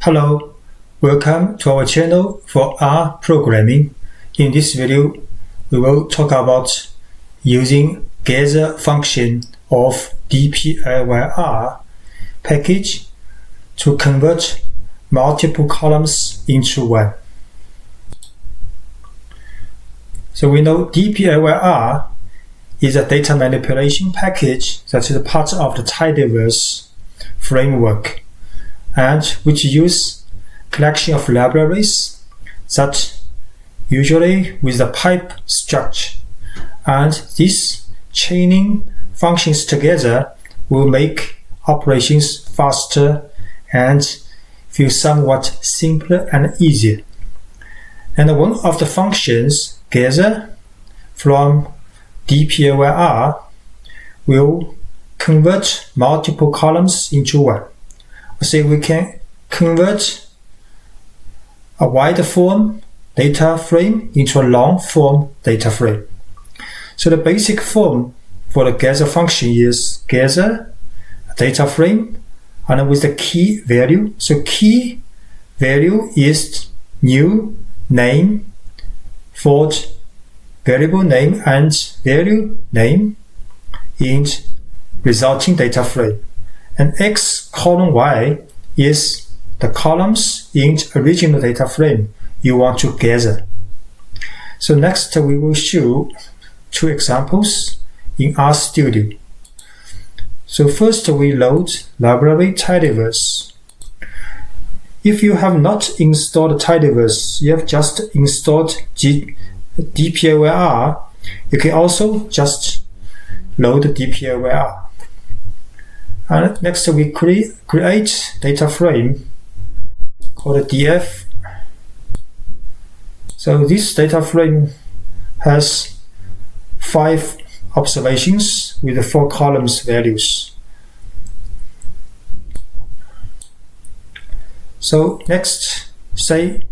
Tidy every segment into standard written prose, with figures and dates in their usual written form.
Hello, welcome to our channel for R programming. In this video, we will talk about using gather function of dplyr package to convert multiple columns into one. So we know dplyr is a data manipulation package that is part of the tidyverse framework, and which use collection of libraries that usually with a pipe structure, and these chaining functions together will make operations faster and feel somewhat simpler and easier. And one of the functions gather from dplyr will convert multiple columns into one. So we can convert a wide form data frame into a long form data frame. So the basic form for the gather function is gather a data frame and with the key value. So key value is new name, Ford variable name and value name in resulting data frame. And X colon Y is the columns in the original data frame you want to gather. So next we will show two examples in RStudio. So first we load library tidyverse. If you have not installed tidyverse, you have just installed dplyr, you can also just load dplyr. And next we create data frame called df. So this data frame has 5 observations with 4 columns values. So next, say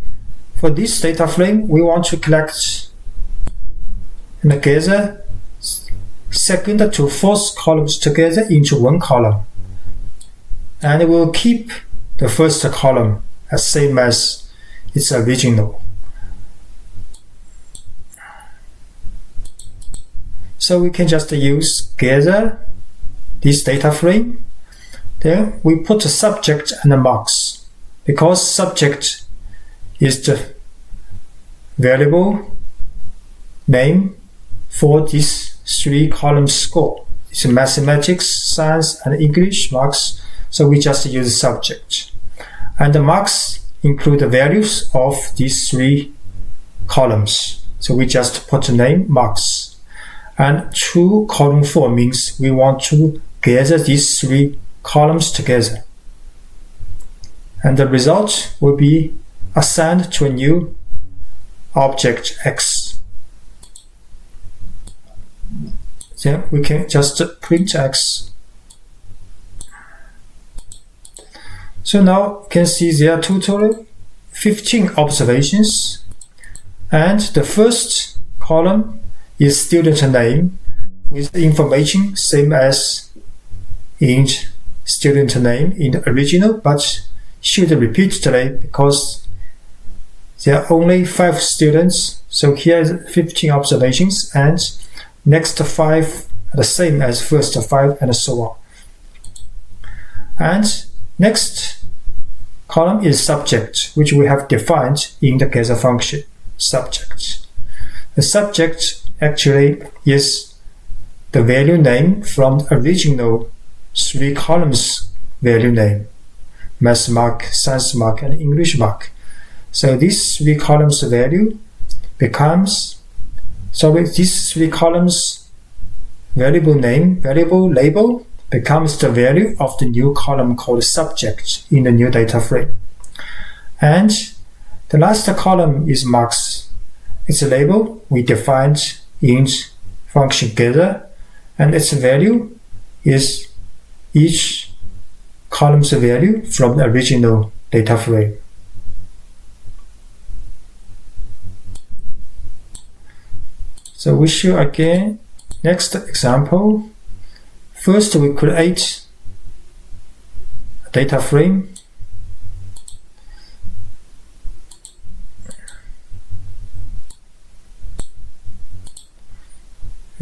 for this data frame we want to collect and gather second to fourth columns together into one column, and we will keep the first column as same as its original. So we can just use gather this data frame, then we put a subject and a marks, because subject is the variable name for this 3 column score. It's mathematics, science, and English marks, so we just use subject. And the marks include the values of these 3 columns, so we just put the name marks. And true column 4 means we want to gather these 3 columns together. And the result will be assigned to a new object X. Then we can just print X. So now you can see there are total 15 observations, and the first column is student name with the information same as in student name in the original, but should repeatedly because there are only 5 students. So here is 15 observations, and next 5 are the same as first 5, and so on. And next column is subject, which we have defined in the gather function, subject. The subject actually is the value name from the original 3 columns value name, math mark, science mark, and English mark. So these 3 columns value becomes, these 3 columns variable name, variable label becomes the value of the new column called subject in the new data frame. And the last column is marks. It's a label we defined in function gather, and its value is each column's value from the original data frame. So we show again next example. First we create a data frame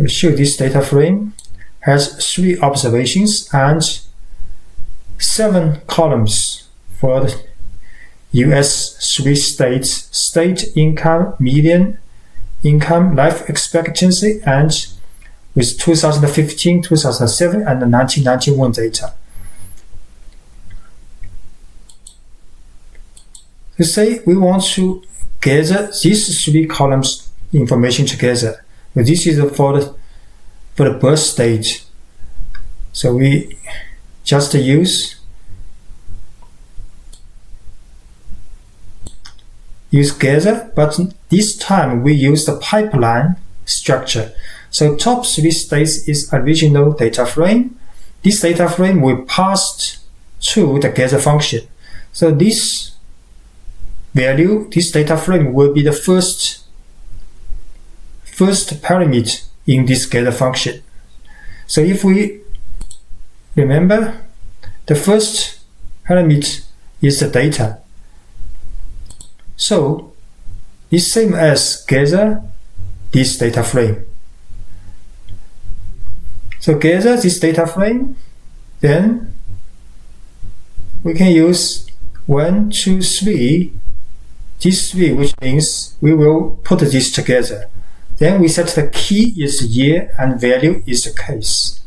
We show this data frame has 3 observations and 7 columns for the US 3 states: state, income, median income, life expectancy, and with 2015, 2007, and 1991 data. To say we want to gather these 3 columns information together. But this is for the birth state. So we just use gather, but this time we use the pipeline structure. So top 3 states is original data frame. This data frame will pass to the gather function. So this value, this data frame will be the first parameter in this gather function. So if we remember, the first parameter is the data. So it's same as gather this data frame. So gather this data frame, then we can use 1, 2, 3, this 3, which means we will put this together. Then we set the key is year and value is the case.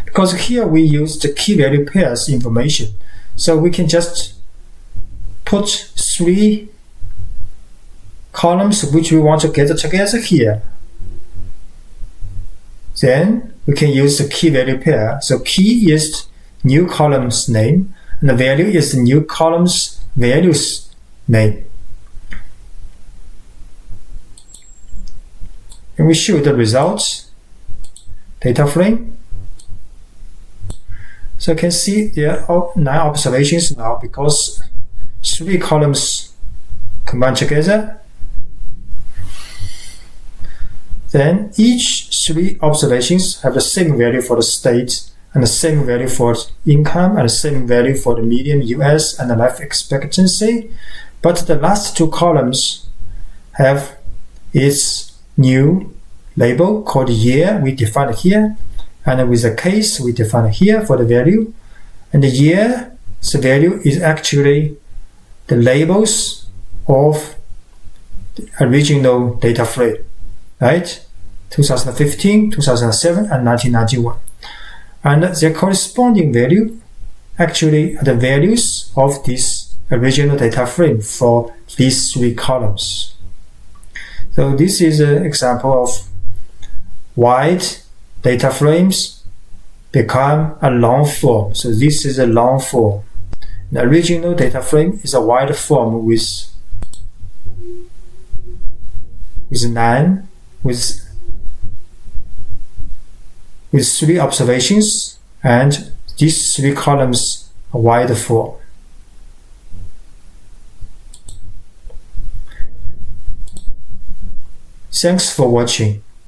Because here we use the key value pairs information, so we can just put 3 columns which we want to gather together here. Then we can use the key value pair. So key is new column's name, and the value is the new column's values name. And we show the results data frame. So you can see there are 9 observations now because 3 columns combined together. Then each 3 observations have the same value for the state, and the same value for income, and the same value for the median US and the life expectancy. But the last 2 columns have its new label called year, we define here, and with a case we define here for the value. And the year's value is actually the labels of the original data frame, right? 2015, 2007, and 1991. And their corresponding value actually are the values of this original data frame for these 3 columns. So this is an example of wide data frames become a long form. So this is a long form. The original data frame is a wide form with 9 with 3 observations, and these 3 columns are wide form. Thanks for watching.